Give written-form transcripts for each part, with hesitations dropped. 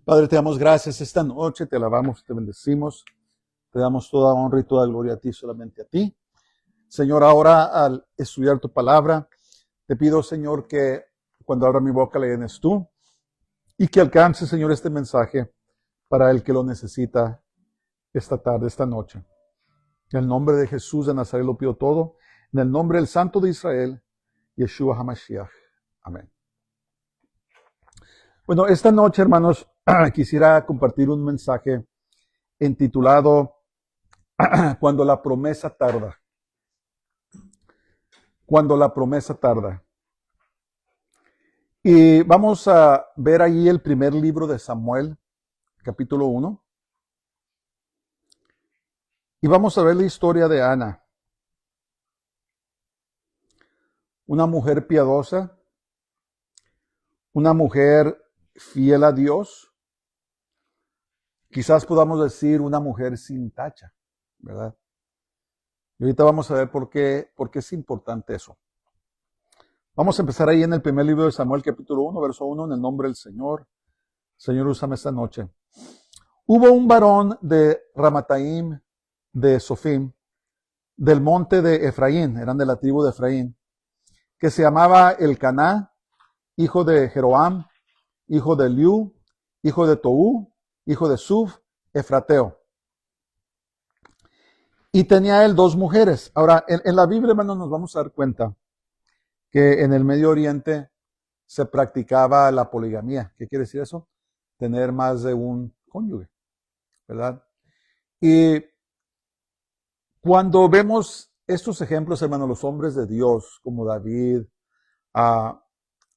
Padre, te damos gracias esta noche, te alabamos, te bendecimos, te damos toda honra y toda gloria a ti, solamente a ti. Señor, ahora al estudiar tu palabra, te pido, Señor, que cuando abra mi boca la llenes tú y que alcance, Señor, este mensaje para el que lo necesita esta tarde, esta noche. En el nombre de Jesús de Nazaret lo pido todo, en el nombre del Santo de Israel, Yeshua HaMashiach. Amén. Bueno, esta noche, hermanos, quisiera compartir un mensaje intitulado Cuando la promesa tarda. Cuando la promesa tarda. Y vamos a ver ahí el primer libro de Samuel, capítulo 1. Y vamos a ver la historia de Ana, una mujer piadosa, una mujer fiel a Dios. Quizás podamos decir una mujer sin tacha, ¿verdad? Y ahorita vamos a ver por qué es importante eso. Vamos a empezar ahí en el primer libro de Samuel, capítulo 1, verso 1, en el nombre del Señor. Señor, úsame esta noche. Hubo un varón de Ramataim, de Sofim, del monte de Efraín, eran de la tribu de Efraín, que se llamaba Elcaná, hijo de Jeroam, hijo de Liu, hijo de Toú, hijo de Suf, Efrateo. Y tenía él dos mujeres. Ahora, en la Biblia, hermanos, nos vamos a dar cuenta que en el Medio Oriente se practicaba la poligamía. ¿Qué quiere decir eso? Tener más de un cónyuge, ¿verdad? Y cuando vemos estos ejemplos, hermanos, los hombres de Dios, como David,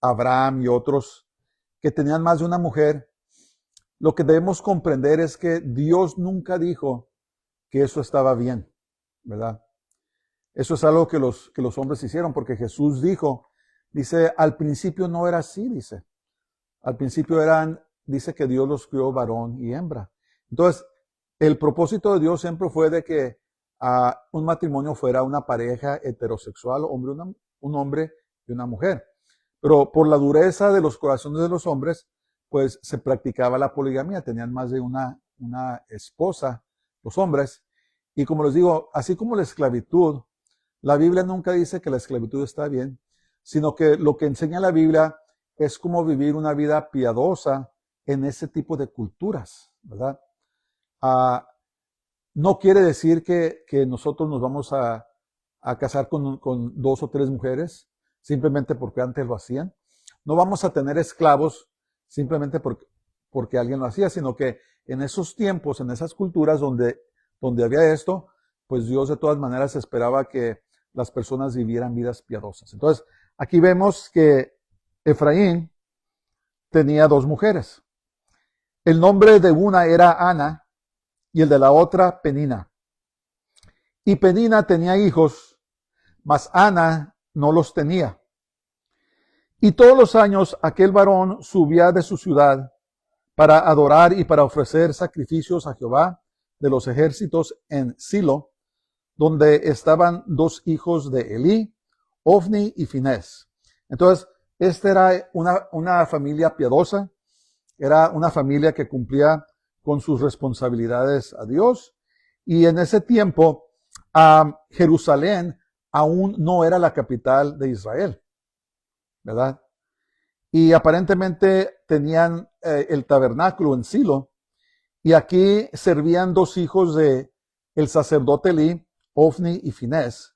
Abraham y otros, que tenían más de una mujer, lo que debemos comprender es que Dios nunca dijo que eso estaba bien, ¿verdad? Eso es algo que los hombres hicieron, porque Jesús dice, al principio no era así, dice. Al principio dice que Dios los crió varón y hembra. Entonces, el propósito de Dios siempre fue de que un matrimonio fuera una pareja heterosexual, un hombre y una mujer. Pero por la dureza de los corazones de los hombres, pues se practicaba la poligamía. Tenían más de una esposa, los hombres. Y como les digo, así como la esclavitud, la Biblia nunca dice que la esclavitud está bien, sino que lo que enseña la Biblia es cómo vivir una vida piadosa en ese tipo de culturas, ¿verdad? No quiere decir que nosotros nos vamos a casar con dos o tres mujeres, simplemente porque antes lo hacían. No vamos a tener esclavos simplemente porque alguien lo hacía, sino que en esos tiempos, en esas culturas donde había esto, pues Dios de todas maneras esperaba que las personas vivieran vidas piadosas. Entonces, aquí vemos que Efraín tenía dos mujeres. El nombre de una era Ana y el de la otra Penina. Y Penina tenía hijos, mas Ana no los tenía. Y todos los años aquel varón subía de su ciudad para adorar y para ofrecer sacrificios a Jehová de los ejércitos en Silo, donde estaban dos hijos de Elí, Ofni y Finés. Entonces, esta era una familia piadosa, era una familia que cumplía con sus responsabilidades a Dios, y en ese tiempo Jerusalén aún no era la capital de Israel, ¿verdad? Y aparentemente tenían el tabernáculo en Silo, y aquí servían dos hijos de el sacerdote Elí, Ofni y Finés,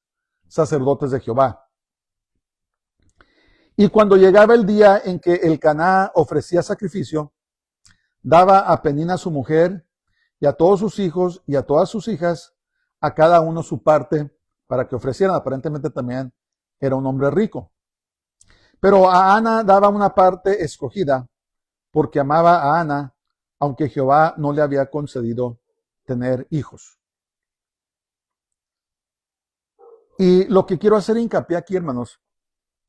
sacerdotes de Jehová. Y cuando llegaba el día en que Elcaná ofrecía sacrificio, daba a Penina su mujer y a todos sus hijos y a todas sus hijas, a cada uno su parte para que ofrecieran. Aparentemente también era un hombre rico. Pero a Ana daba una parte escogida porque amaba a Ana, aunque Jehová no le había concedido tener hijos. Y lo que quiero hacer hincapié aquí, hermanos,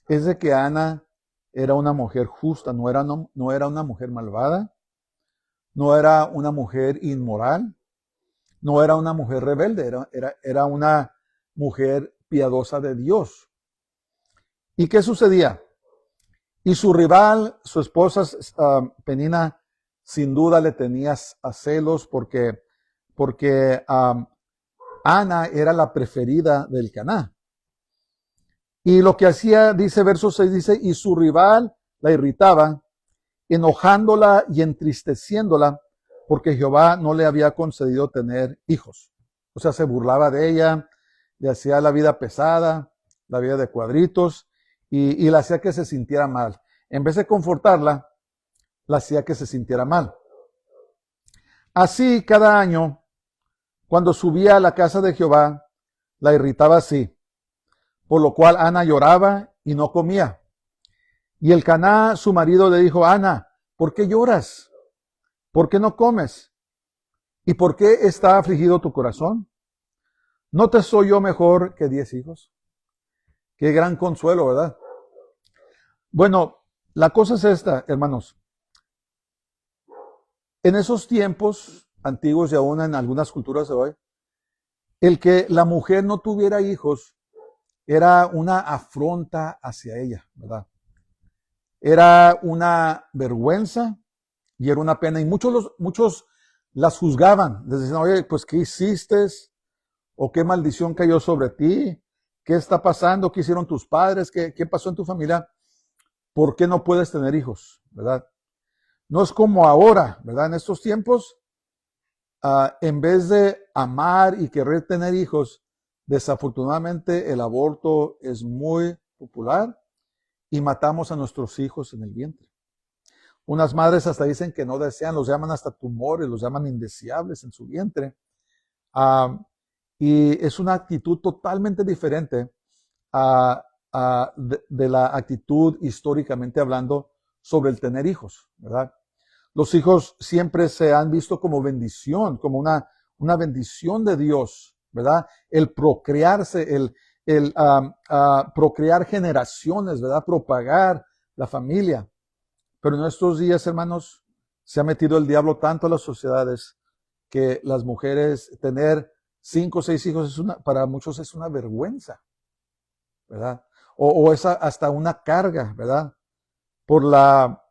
es de que Ana era una mujer justa, no era una mujer malvada, no era una mujer inmoral, no era una mujer rebelde, era una mujer piadosa de Dios. ¿Y qué sucedía? Y su rival, su esposa Penina, sin duda le tenías a celos porque Ana era la preferida del Caná. Y lo que hacía, dice verso 6, dice, y su rival la irritaba, enojándola y entristeciéndola, porque Jehová no le había concedido tener hijos. O sea, se burlaba de ella, le hacía la vida pesada, la vida de cuadritos, y la hacía que se sintiera mal. En vez de confortarla, la hacía que se sintiera mal. Así, cada año, cuando subía a la casa de Jehová, la irritaba así, por lo cual Ana lloraba y no comía. Y el Caná, su marido, le dijo, Ana, ¿por qué lloras? ¿Por qué no comes? ¿Y por qué está afligido tu corazón? ¿No te soy yo mejor que 10 hijos? Qué gran consuelo, ¿verdad? Bueno, la cosa es esta, hermanos. En esos tiempos antiguos y aún en algunas culturas de hoy, el que la mujer no tuviera hijos era una afronta hacia ella, ¿verdad? Era una vergüenza y era una pena. Y muchos las juzgaban. Les decían, oye, pues, ¿qué hiciste? ¿O qué maldición cayó sobre ti? ¿Qué está pasando? ¿Qué hicieron tus padres? ¿Qué pasó en tu familia? ¿Por qué no puedes tener hijos? ¿Verdad? No es como ahora, ¿verdad? En estos tiempos, en vez de amar y querer tener hijos, desafortunadamente el aborto es muy popular y matamos a nuestros hijos en el vientre. Unas madres hasta dicen que no desean, los llaman hasta tumores, los llaman indeseables en su vientre. Y es una actitud totalmente diferente de la actitud históricamente hablando sobre el tener hijos, ¿verdad? Los hijos siempre se han visto como bendición, como una bendición de Dios, ¿verdad? El procrearse, el procrear generaciones, ¿verdad? Propagar la familia. Pero en estos días, hermanos, se ha metido el diablo tanto a las sociedades que las mujeres tener 5 o 6 hijos para muchos es una vergüenza, ¿verdad? O es hasta una carga, ¿verdad? Por la,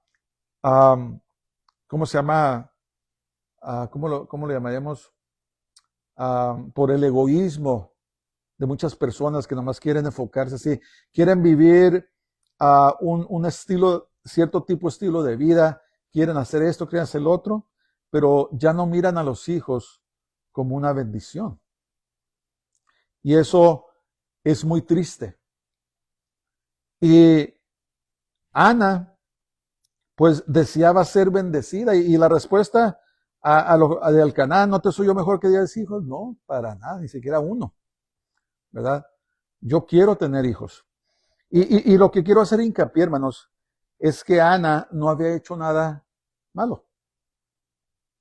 ¿cómo se llama? ¿Cómo le llamaríamos? Por el egoísmo de muchas personas que nomás quieren enfocarse así, quieren vivir un estilo, cierto tipo de estilo de vida, quieren hacer esto, quieren hacer lo otro, pero ya no miran a los hijos como una bendición. Y eso es muy triste. Y Ana, pues deseaba ser bendecida y la respuesta de Elcaná, ¿no te soy yo mejor que 10 hijos? No, para nada, ni siquiera uno, ¿verdad? Yo quiero tener hijos. Y lo que quiero hacer hincapié, hermanos, es que Ana no había hecho nada malo.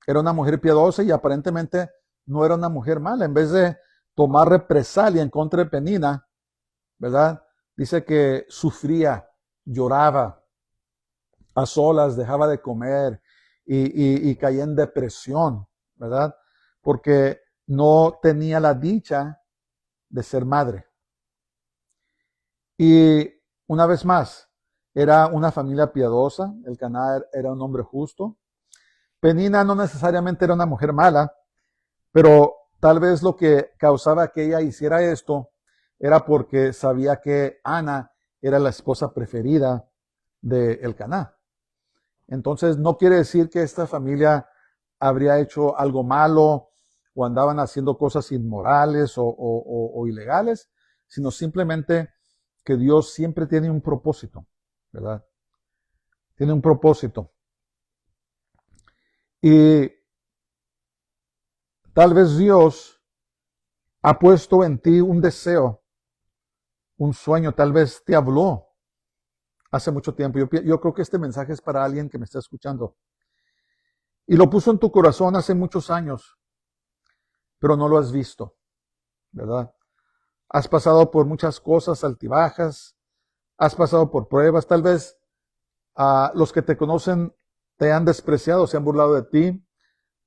Era una mujer piadosa y aparentemente no era una mujer mala. En vez de tomar represalia en contra de Penina, ¿verdad? Dice que sufría, lloraba a solas, dejaba de comer y caía en depresión, ¿verdad? Porque no tenía la dicha de ser madre. Y una vez más, era una familia piadosa, Elcaná era un hombre justo. Penina no necesariamente era una mujer mala, pero tal vez lo que causaba que ella hiciera esto era porque sabía que Ana era la esposa preferida de Elcaná. Entonces no quiere decir que esta familia habría hecho algo malo o andaban haciendo cosas inmorales o ilegales, sino simplemente que Dios siempre tiene un propósito, ¿verdad? Tiene un propósito. Y tal vez Dios ha puesto en ti un deseo, un sueño, tal vez te habló hace mucho tiempo. Yo creo que este mensaje es para alguien que me está escuchando. Y lo puso en tu corazón hace muchos años, pero no lo has visto, ¿verdad? Has pasado por muchas cosas altibajas, has pasado por pruebas, tal vez los que te conocen te han despreciado, se han burlado de ti,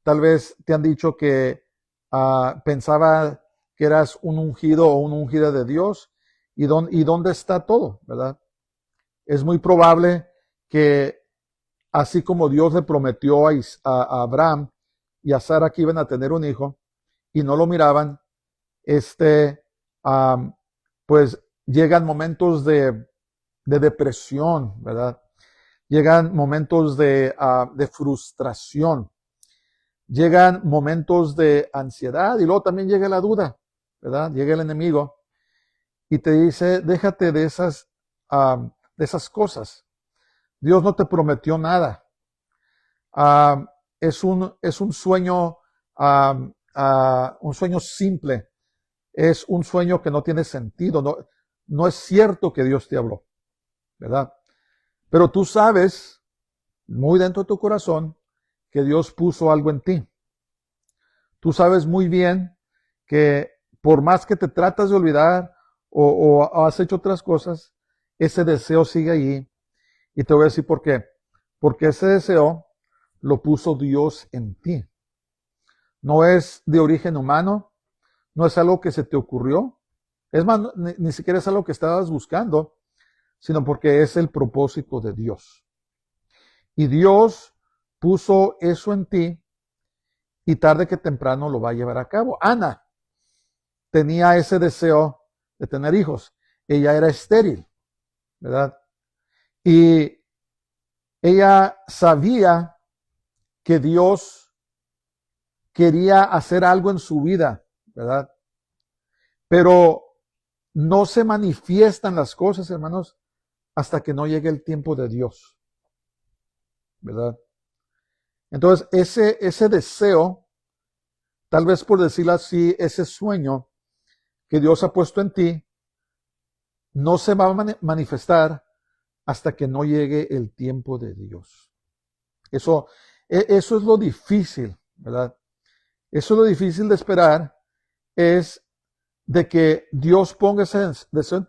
tal vez te han dicho que pensaba que eras un ungido o una ungida de Dios, y dónde está todo, ¿verdad? Es muy probable que así como Dios le prometió a Abraham y a Sara que iban a tener un hijo y no lo miraban, pues llegan momentos de depresión, ¿verdad? Llegan momentos de frustración, llegan momentos de ansiedad y luego también llega la duda, ¿verdad? Llega el enemigo y te dice, déjate de esas cosas. Dios no te prometió nada. Es un sueño, un sueño simple. Es un sueño que no tiene sentido. No es cierto que Dios te habló, ¿verdad? Pero tú sabes, muy dentro de tu corazón, que Dios puso algo en ti. Tú sabes muy bien que por más que te tratas de olvidar o has hecho otras cosas, ese deseo sigue allí. Y te voy a decir por qué. Porque ese deseo lo puso Dios en ti. No es de origen humano, no es algo que se te ocurrió. Es más, ni siquiera es algo que estabas buscando, sino porque es el propósito de Dios. Y Dios puso eso en ti y tarde que temprano lo va a llevar a cabo. Ana tenía ese deseo de tener hijos. Ella era estéril, ¿verdad? Y ella sabía que Dios quería hacer algo en su vida, ¿verdad? Pero no se manifiestan las cosas, hermanos, hasta que no llegue el tiempo de Dios, ¿verdad? Entonces, ese deseo, tal vez por decirlo así, ese sueño que Dios ha puesto en ti, no se va a manifestar hasta que no llegue el tiempo de Dios. Eso es lo difícil, ¿verdad? Eso es lo difícil de esperar, es de que Dios ponga ese deseo,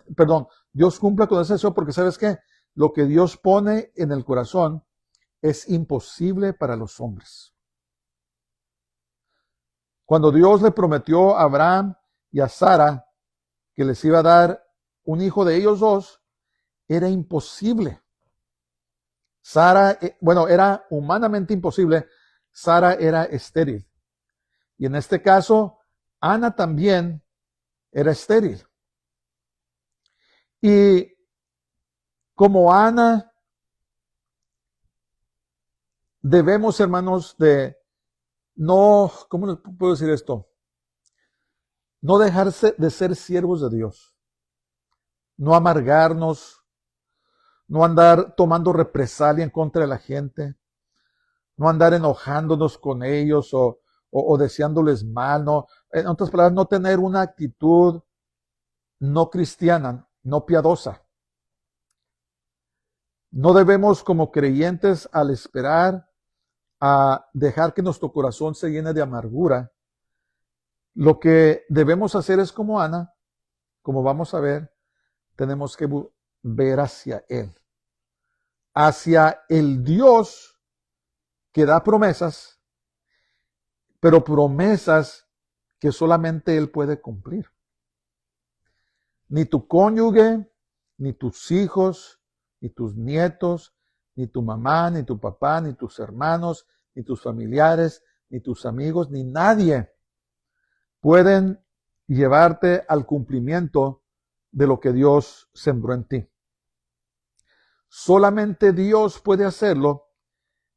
Dios cumpla con ese deseo, porque ¿sabes qué? Lo que Dios pone en el corazón es imposible para los hombres. Cuando Dios le prometió a Abraham y a Sara que les iba a dar un hijo de ellos dos, era imposible. Sara, era humanamente imposible. Sara era estéril. Y en este caso, Ana también era estéril. Y como Ana, debemos, hermanos, de no, ¿cómo les puedo decir esto? No dejarse de ser siervos de Dios. No amargarnos, no andar tomando represalia en contra de la gente, no andar enojándonos con ellos o deseándoles mal, no, en otras palabras, no tener una actitud no cristiana, no piadosa. No debemos como creyentes al esperar a dejar que nuestro corazón se llene de amargura. Lo que debemos hacer es como Ana, como vamos a ver, tenemos que ver hacia Él, hacia el Dios que da promesas, pero promesas que solamente Él puede cumplir. Ni tu cónyuge, ni tus hijos, ni tus nietos, ni tu mamá, ni tu papá, ni tus hermanos, ni tus familiares, ni tus amigos, ni nadie pueden llevarte al cumplimiento de lo que Dios sembró en ti. Solamente Dios puede hacerlo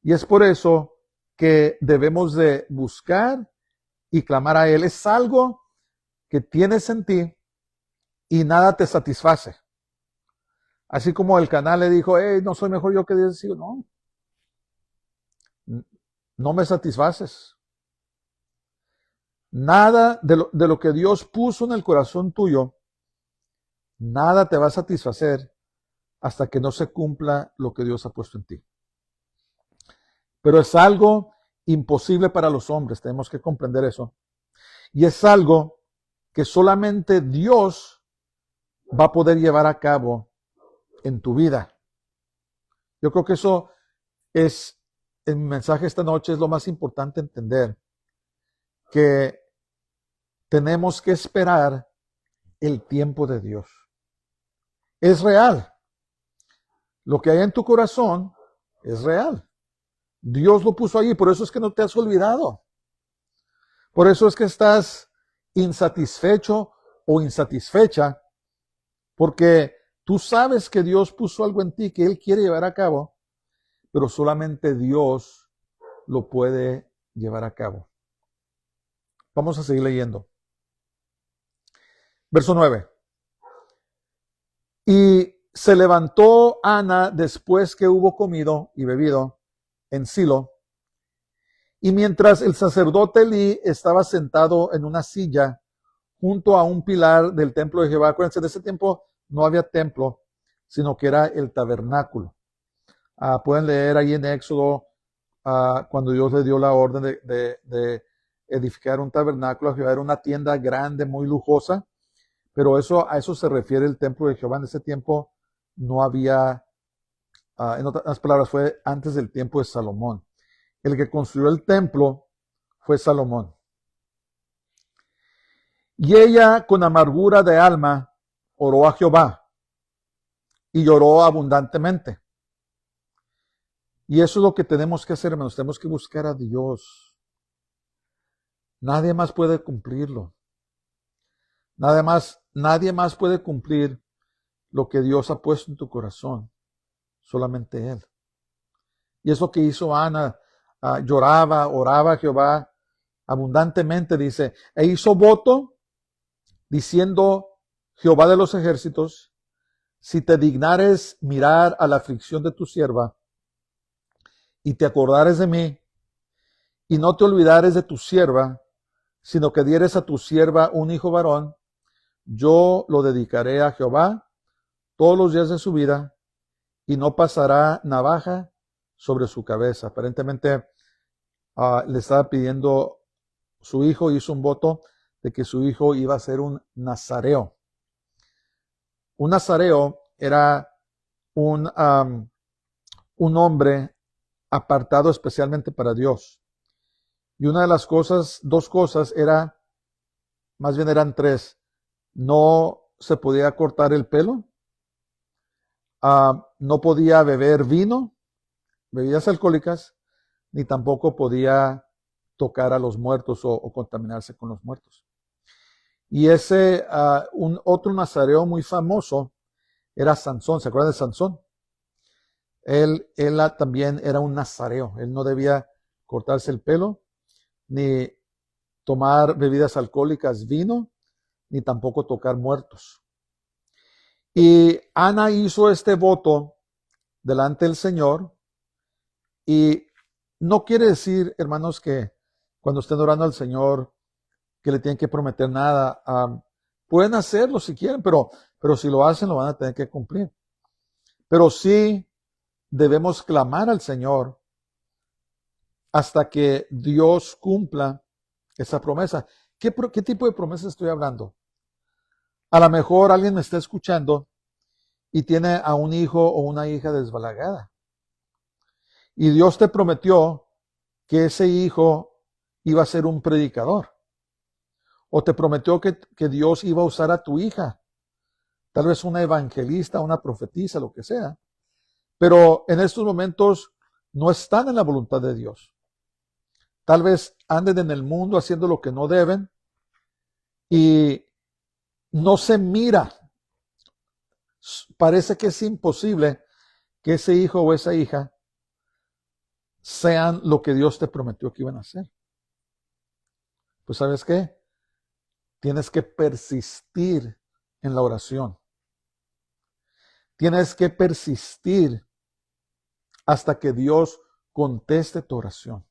y es por eso que debemos de buscar y clamar a Él. Es algo que tienes en ti y nada te satisface. Así como el canal le dijo, hey, no soy mejor yo que Dios. No, no me satisfaces. Nada de lo que Dios puso en el corazón tuyo, nada te va a satisfacer hasta que no se cumpla lo que Dios ha puesto en ti. Pero es algo imposible para los hombres, tenemos que comprender eso. Y es algo que solamente Dios va a poder llevar a cabo en tu vida. Yo creo que eso es, el mensaje esta noche es lo más importante entender, que tenemos que esperar el tiempo de Dios. Es real. Lo que hay en tu corazón es real. Dios lo puso ahí, por eso es que no te has olvidado. Por eso es que estás insatisfecho o insatisfecha, porque tú sabes que Dios puso algo en ti que Él quiere llevar a cabo, pero solamente Dios lo puede llevar a cabo. Vamos a seguir leyendo. Verso 9. Y se levantó Ana después que hubo comido y bebido en Silo, y mientras el sacerdote Elí estaba sentado en una silla junto a un pilar del templo de Jehová. Acuérdense, de ese tiempo no había templo, sino que era el tabernáculo. Pueden leer ahí en Éxodo cuando Dios le dio la orden de edificar un tabernáculo a Jehová. Era una tienda grande, muy lujosa, pero a eso se refiere el templo de Jehová. En ese tiempo no había, en otras palabras, fue antes del tiempo de Salomón. El que construyó el templo fue Salomón. Y ella, con amargura de alma, oró a Jehová y lloró abundantemente. Y eso es lo que tenemos que hacer, hermanos. Tenemos que buscar a Dios. Nadie más puede cumplirlo. Nadie más puede cumplir lo que Dios ha puesto en tu corazón. Solamente Él. Y es lo que hizo Ana. Lloraba, oraba a Jehová abundantemente, dice. E hizo voto diciendo, Jehová de los ejércitos, si te dignares mirar a la aflicción de tu sierva, y te acordares de mí, y no te olvidares de tu sierva, sino que dieres a tu sierva un hijo varón, yo lo dedicaré a Jehová todos los días de su vida, y no pasará navaja sobre su cabeza. Aparentemente le estaba pidiendo su hijo, hizo un voto de que su hijo iba a ser un nazareo. Un nazareo era un hombre apartado especialmente para Dios. Y una de las cosas, dos cosas, más bien eran tres. No se podía cortar el pelo, no podía beber vino, bebidas alcohólicas, ni tampoco podía tocar a los muertos o contaminarse con los muertos. Y otro nazareo muy famoso era Sansón. ¿Se acuerdan de Sansón? Él también era un nazareo. Él no debía cortarse el pelo, ni tomar bebidas alcohólicas, vino, ni tampoco tocar muertos. Y Ana hizo este voto delante del Señor, y no quiere decir, hermanos, que cuando estén orando al Señor, que le tienen que prometer nada. Pueden hacerlo si quieren, pero si lo hacen, lo van a tener que cumplir. Pero sí debemos clamar al Señor hasta que Dios cumpla esa promesa. ¿Qué tipo de promesa estoy hablando? A lo mejor alguien me está escuchando y tiene a un hijo o una hija desbalagada. Y Dios te prometió que ese hijo iba a ser un predicador. O te prometió que Dios iba a usar a tu hija. Tal vez una evangelista, una profetisa, lo que sea. Pero en estos momentos no están en la voluntad de Dios. Tal vez anden en el mundo haciendo lo que no deben y no se mira. Parece que es imposible que ese hijo o esa hija sean lo que Dios te prometió que iban a ser. Pues ¿sabes qué? Tienes que persistir en la oración. Tienes que persistir hasta que Dios conteste tu oración.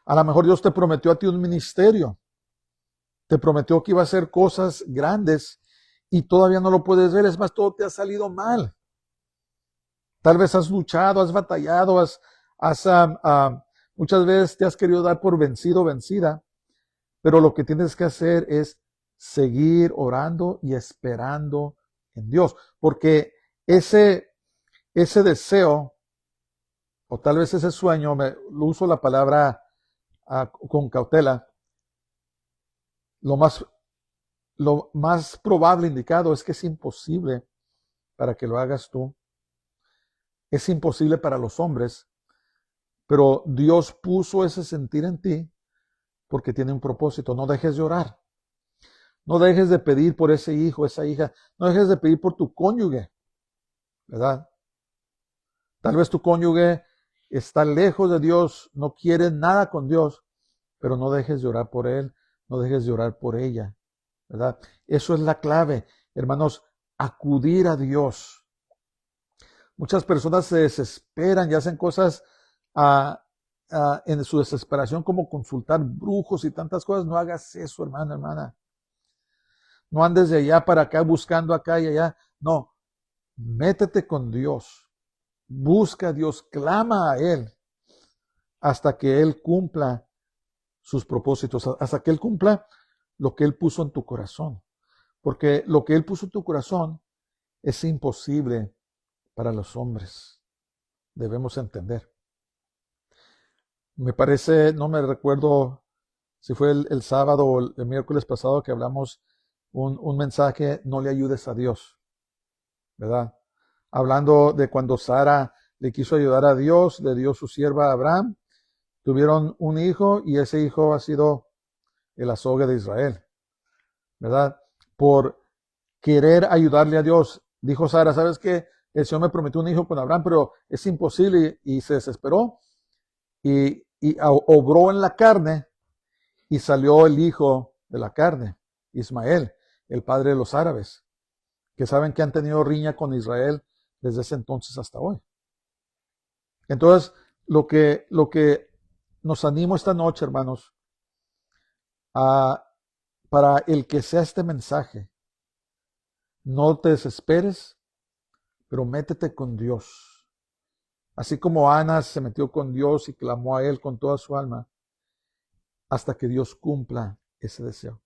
A lo mejor Dios te prometió a ti un ministerio. Te prometió que iba a hacer cosas grandes y todavía no lo puedes ver. Es más, todo te ha salido mal. Tal vez has luchado, has batallado, muchas veces te has querido dar por vencido o vencida. Pero lo que tienes que hacer es seguir orando y esperando en Dios. Porque ese deseo, o tal vez ese sueño, uso la palabra con cautela, lo más probable indicado es que es imposible para que lo hagas tú. Es imposible para los hombres, Pero Dios puso ese sentir en ti porque tiene un propósito. No dejes de orar. No dejes de pedir por ese hijo, esa hija. No dejes de pedir por tu cónyuge, ¿verdad? Tal vez tu cónyuge está lejos de Dios, no quiere nada con Dios, pero no dejes de orar por él, no dejes de orar por ella, ¿verdad? Eso es la clave, hermanos, acudir a Dios. Muchas personas se desesperan y hacen cosas en su desesperación como consultar brujos y tantas cosas. No hagas eso, hermano, hermana. No andes de allá para acá buscando acá y allá. No, métete con Dios. Busca a Dios, clama a Él hasta que Él cumpla sus propósitos, hasta que Él cumpla lo que Él puso en tu corazón. Porque lo que Él puso en tu corazón es imposible para los hombres. Debemos entender. Me parece, no me recuerdo si fue el sábado o el miércoles pasado que hablamos un mensaje, no le ayudes a Dios, ¿verdad? Hablando de cuando Sara le quiso ayudar a Dios, le dio su sierva a Abraham, tuvieron un hijo y ese hijo ha sido el azogue de Israel, ¿verdad? Por querer ayudarle a Dios. Dijo Sara, ¿sabes qué? El Señor me prometió un hijo con Abraham, pero es imposible y se desesperó y obró en la carne y salió el hijo de la carne, Ismael, el padre de los árabes, que saben que han tenido riña con Israel desde ese entonces hasta hoy. Entonces, lo que nos animo esta noche, hermanos, para el que sea este mensaje, no te desesperes, pero métete con Dios. Así como Ana se metió con Dios y clamó a Él con toda su alma, hasta que Dios cumpla ese deseo.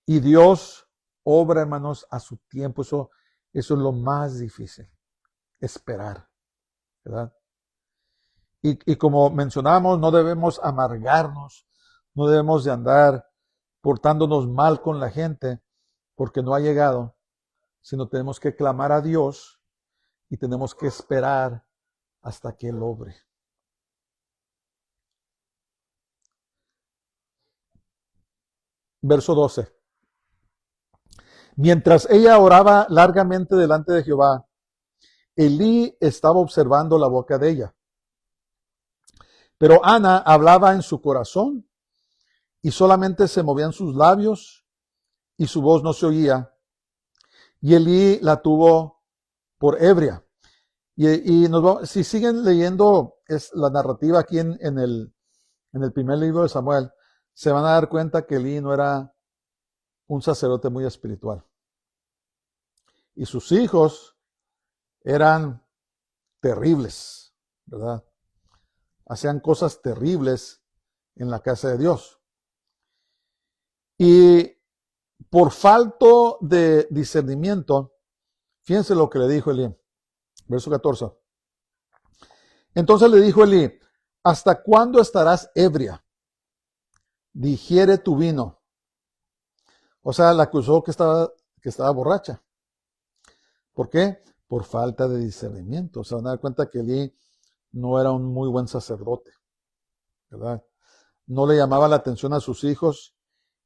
Y Dios obra, hermanos, a su tiempo. Eso es lo más difícil, esperar, ¿verdad? Y como mencionamos, no debemos amargarnos, no debemos de andar portándonos mal con la gente porque no ha llegado, sino tenemos que clamar a Dios y tenemos que esperar hasta que Él obre. Verso 12. Mientras ella oraba largamente delante de Jehová, Elí estaba observando la boca de ella. Pero Ana hablaba en su corazón y solamente se movían sus labios y su voz no se oía. Y Elí la tuvo por ebria. Y si siguen leyendo la narrativa aquí en el primer libro de Samuel, se van a dar cuenta que Elí no era un sacerdote muy espiritual. Y sus hijos eran terribles, ¿verdad? Hacían cosas terribles en la casa de Dios. Y por falta de discernimiento, fíjense lo que le dijo Elí, verso 14. Entonces le dijo Elí, ¿hasta cuándo estarás ebria? Digiere tu vino. O sea, la acusó que estaba borracha. ¿Por qué? Por falta de discernimiento. Se van a dar cuenta que Elí no era un muy buen sacerdote, ¿verdad? No le llamaba la atención a sus hijos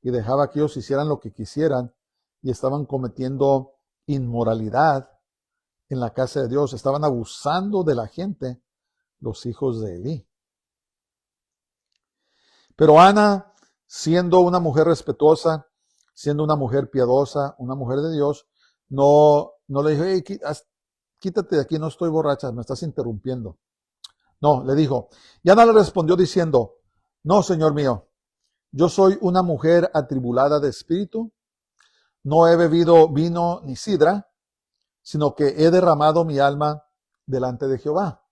y dejaba que ellos hicieran lo que quisieran y estaban cometiendo inmoralidad en la casa de Dios. Estaban abusando de la gente, los hijos de Elí. Pero Ana, siendo una mujer respetuosa, siendo una mujer piadosa, una mujer de Dios, no le dijo, hey, quítate de aquí, no estoy borracha, me estás interrumpiendo. No, le dijo. Y Ana le respondió diciendo, no, Señor mío, yo soy una mujer atribulada de espíritu, no he bebido vino ni sidra, sino que he derramado mi alma delante de Jehová.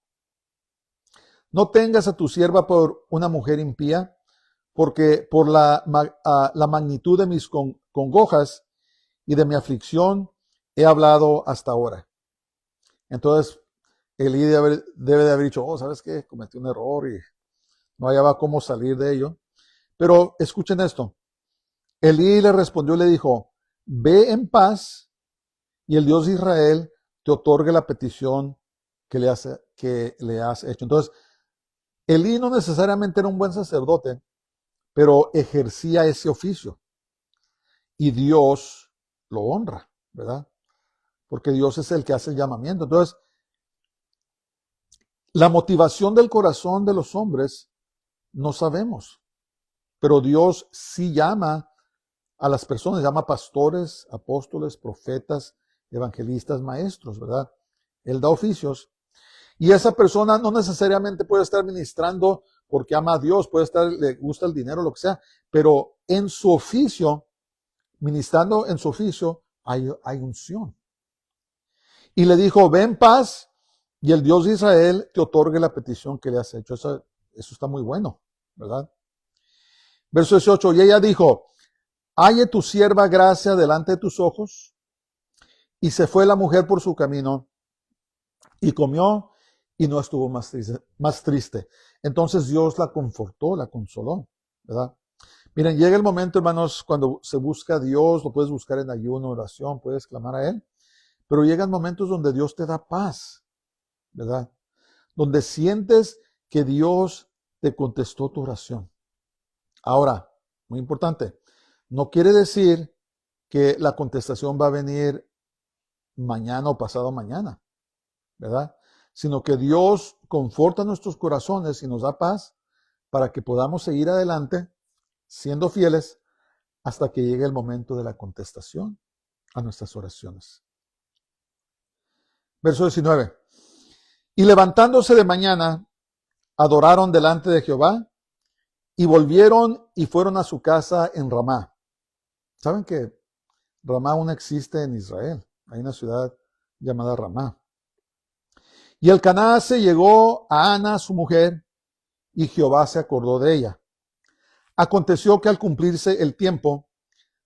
No tengas a tu sierva por una mujer impía, porque por la magnitud de mis congojas y de mi aflicción he hablado hasta ahora. Entonces, Elí debe de haber dicho, oh, ¿sabes qué? Cometí un error y no hallaba cómo salir de ello. Pero escuchen esto. Elí le respondió y le dijo, ve en paz y el Dios de Israel te otorgue la petición que le has que le has hecho. Entonces, Elí no necesariamente era un buen sacerdote, pero ejercía ese oficio. Y Dios lo honra, ¿verdad? Porque Dios es el que hace el llamamiento. Entonces, la motivación del corazón de los hombres no sabemos, pero Dios sí llama a las personas, llama pastores, apóstoles, profetas, evangelistas, maestros, ¿verdad? Él da oficios. Y esa persona no necesariamente puede estar ministrando porque ama a Dios, puede estar, le gusta el dinero, lo que sea, pero en su oficio, ministrando en su oficio, hay unción. Y le dijo, ve en paz y el Dios de Israel te otorgue la petición que le has hecho. Eso está muy bueno, ¿verdad? Verso 18, y ella dijo, halle tu sierva gracia delante de tus ojos. Y se fue la mujer por su camino y comió y no estuvo más triste. Entonces Dios la confortó, la consoló, ¿verdad? Miren, llega el momento, hermanos, cuando se busca a Dios, lo puedes buscar en ayuno, oración, puedes clamar a Él, pero llegan momentos donde Dios te da paz, ¿verdad? Donde sientes que Dios te contestó tu oración. Ahora, muy importante, no quiere decir que la contestación va a venir mañana o pasado mañana, ¿verdad? Sino que Dios conforta nuestros corazones y nos da paz para que podamos seguir adelante siendo fieles hasta que llegue el momento de la contestación a nuestras oraciones. Verso 19. Y levantándose de mañana, adoraron delante de Jehová y volvieron y fueron a su casa en Ramá. ¿Saben que Ramá aún existe en Israel? Hay una ciudad llamada Ramá. Y Elcaná se llegó a Ana, su mujer, y Jehová se acordó de ella. Aconteció que al cumplirse el tiempo,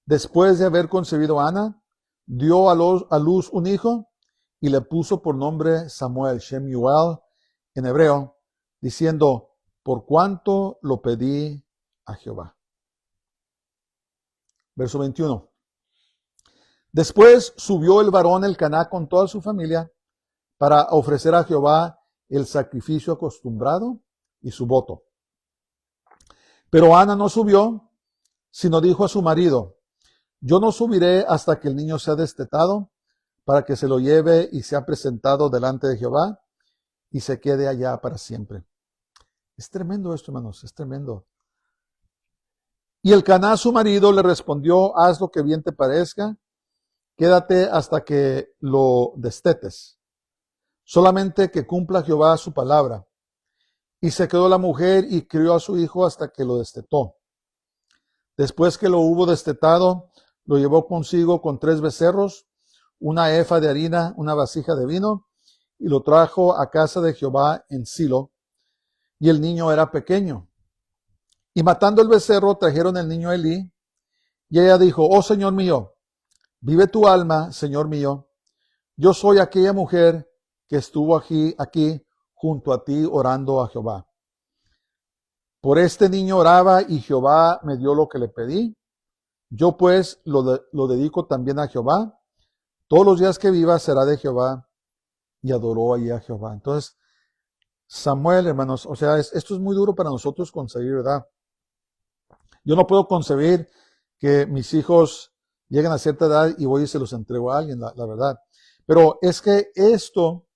después de haber concebido a Ana, dio a luz un hijo y le puso por nombre Samuel, Shemuel, en hebreo, diciendo, por cuanto lo pedí a Jehová. Verso 21. Después subió el varón Elcaná con toda su familia para ofrecer a Jehová el sacrificio acostumbrado y su voto. Pero Ana no subió, sino dijo a su marido, yo no subiré hasta que el niño sea destetado, para que se lo lleve y sea presentado delante de Jehová y se quede allá para siempre. Es tremendo esto, hermanos, es tremendo. Y Elcaná, su marido, le respondió, haz lo que bien te parezca, quédate hasta que lo destetes. Solamente que cumpla Jehová su palabra. Y se quedó la mujer y crió a su hijo hasta que lo destetó. Después que lo hubo destetado, lo llevó consigo con 3 becerros, una efa de harina, una vasija de vino, y lo trajo a casa de Jehová en Silo. Y el niño era pequeño. Y matando el becerro, trajeron el niño a Elí. Y ella dijo, oh Señor mío, vive tu alma, Señor mío. Yo soy aquella mujer que estuvo aquí junto a ti orando a Jehová. Por este niño oraba y Jehová me dio lo que le pedí. Yo pues lo dedico también a Jehová. Todos los días que viva será de Jehová. Y adoró allí a Jehová. Entonces, Samuel, hermanos, o sea, esto es muy duro para nosotros concebir, ¿verdad? Yo no puedo concebir que mis hijos lleguen a cierta edad y voy y se los entrego a alguien, la verdad. Pero es que esto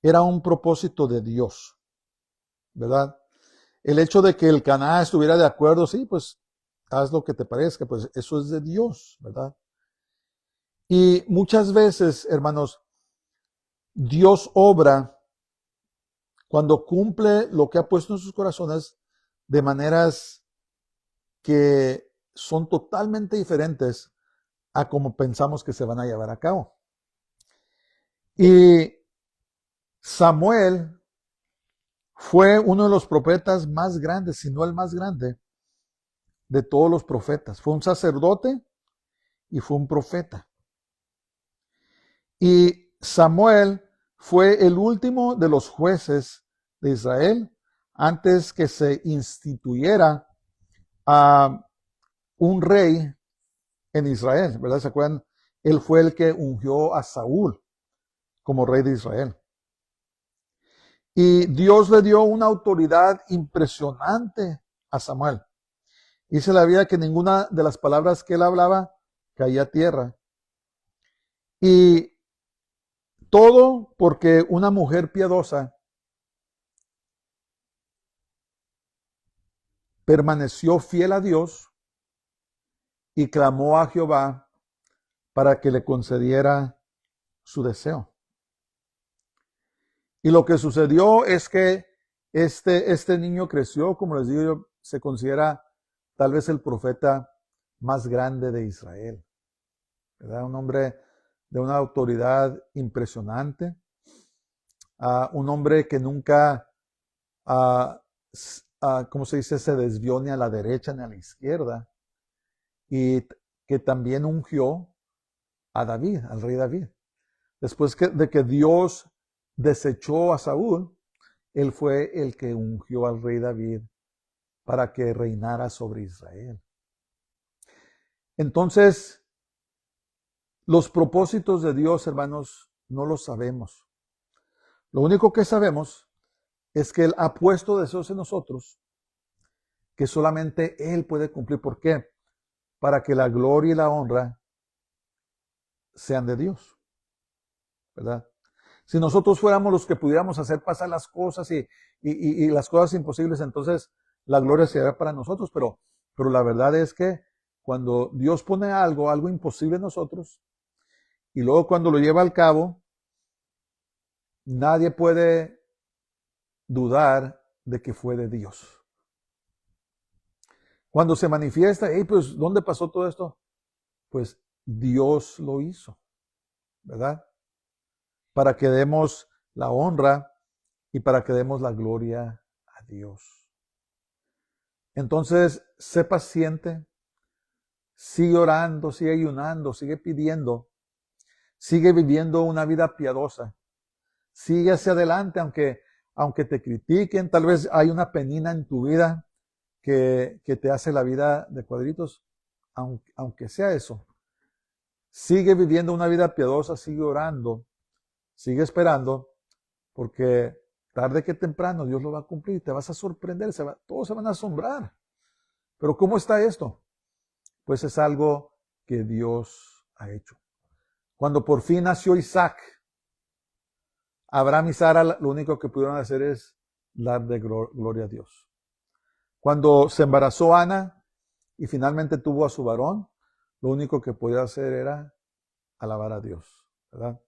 era un propósito de Dios, ¿verdad? El hecho de que Elcaná estuviera de acuerdo, sí, pues haz lo que te parezca, pues eso es de Dios, ¿verdad? Y muchas veces, hermanos, Dios obra cuando cumple lo que ha puesto en sus corazones de maneras que son totalmente diferentes a como pensamos que se van a llevar a cabo. Y Samuel fue uno de los profetas más grandes, si no el más grande, de todos los profetas. Fue un sacerdote y fue un profeta. Y Samuel fue el último de los jueces de Israel antes que se instituyera a un rey en Israel, ¿verdad? ¿Se acuerdan? Él fue el que ungió a Saúl como rey de Israel. Y Dios le dio una autoridad impresionante a Samuel. Dice la Biblia que ninguna de las palabras que él hablaba caía a tierra. Y todo porque una mujer piadosa permaneció fiel a Dios y clamó a Jehová para que le concediera su deseo. Y lo que sucedió es que este niño creció, como les digo yo, se considera tal vez el profeta más grande de Israel, ¿verdad? Un hombre de una autoridad impresionante, un hombre que nunca, ¿cómo se dice?, se desvió ni a la derecha ni a la izquierda, y que también ungió a David, al rey David. Después de que Dios desechó a Saúl, él fue el que ungió al rey David para que reinara sobre Israel. Entonces, los propósitos de Dios, hermanos, no los sabemos. Lo único que sabemos es que Él ha puesto deseos en nosotros que solamente Él puede cumplir. ¿Por qué? Para que la gloria y la honra sean de Dios, ¿verdad? Si nosotros fuéramos los que pudiéramos hacer pasar las cosas y las cosas imposibles, entonces la gloria sería para nosotros, pero la verdad es que cuando Dios pone algo imposible en nosotros, y luego cuando lo lleva al cabo, nadie puede dudar de que fue de Dios. Cuando se manifiesta, pues, ¿dónde pasó todo esto? Pues Dios lo hizo, ¿verdad? Para que demos la honra y para que demos la gloria a Dios. Entonces, sé paciente, sigue orando, sigue ayunando, sigue pidiendo, sigue viviendo una vida piadosa, sigue hacia adelante, aunque te critiquen, tal vez hay una penina en tu vida que te hace la vida de cuadritos, aunque sea eso. Sigue viviendo una vida piadosa, sigue orando, sigue esperando, porque tarde que temprano Dios lo va a cumplir, te vas a sorprender, todos se van a asombrar. Pero ¿cómo está esto? Pues es algo que Dios ha hecho. Cuando por fin nació Isaac, Abraham y Sara lo único que pudieron hacer es darle gloria a Dios. Cuando se embarazó Ana y finalmente tuvo a su varón, lo único que podía hacer era alabar a Dios, ¿verdad?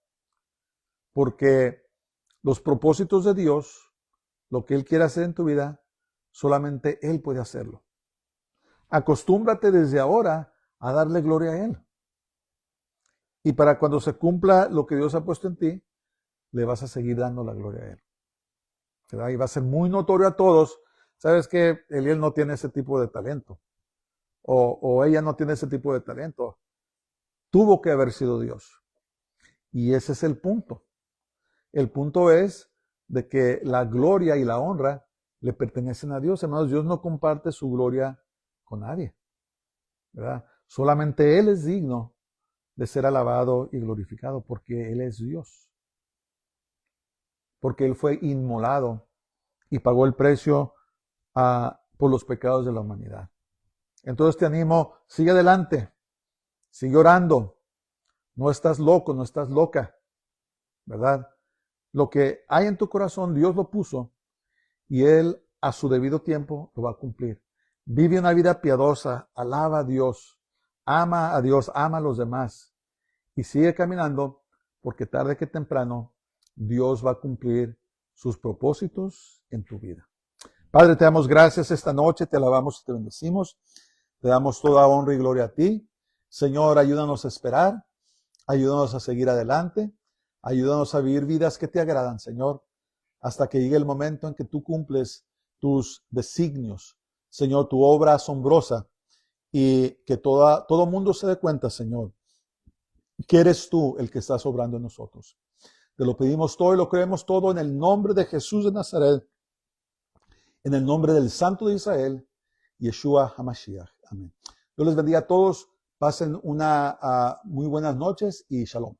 Porque los propósitos de Dios, lo que Él quiere hacer en tu vida, solamente Él puede hacerlo. Acostúmbrate desde ahora a darle gloria a Él. Y para cuando se cumpla lo que Dios ha puesto en ti, le vas a seguir dando la gloria a Él, ¿verdad? Y va a ser muy notorio a todos. ¿Sabes que Eliel no tiene ese tipo de talento? O ella no tiene ese tipo de talento. Tuvo que haber sido Dios. Y ese es el punto. El punto es de que la gloria y la honra le pertenecen a Dios. Hermanos, Dios no comparte su gloria con nadie, ¿verdad? Solamente Él es digno de ser alabado y glorificado porque Él es Dios. Porque Él fue inmolado y pagó el precio por los pecados de la humanidad. Entonces te animo, sigue adelante, sigue orando. No estás loco, no estás loca, ¿verdad? Lo que hay en tu corazón, Dios lo puso y Él a su debido tiempo lo va a cumplir. Vive una vida piadosa, alaba a Dios, ama a los demás y sigue caminando porque tarde que temprano Dios va a cumplir sus propósitos en tu vida. Padre, te damos gracias esta noche, te alabamos y te bendecimos. Te damos toda honra y gloria a ti. Señor, ayúdanos a esperar, ayúdanos a seguir adelante, ayúdanos a vivir vidas que te agradan, Señor, hasta que llegue el momento en que tú cumples tus designios, Señor, tu obra asombrosa, y que todo mundo se dé cuenta, Señor, que eres tú el que estás obrando en nosotros. Te lo pedimos todo y lo creemos todo en el nombre de Jesús de Nazaret, en el nombre del Santo de Israel, Yeshua HaMashiach. Amén. Dios les bendiga a todos. Pasen una muy buenas noches y shalom.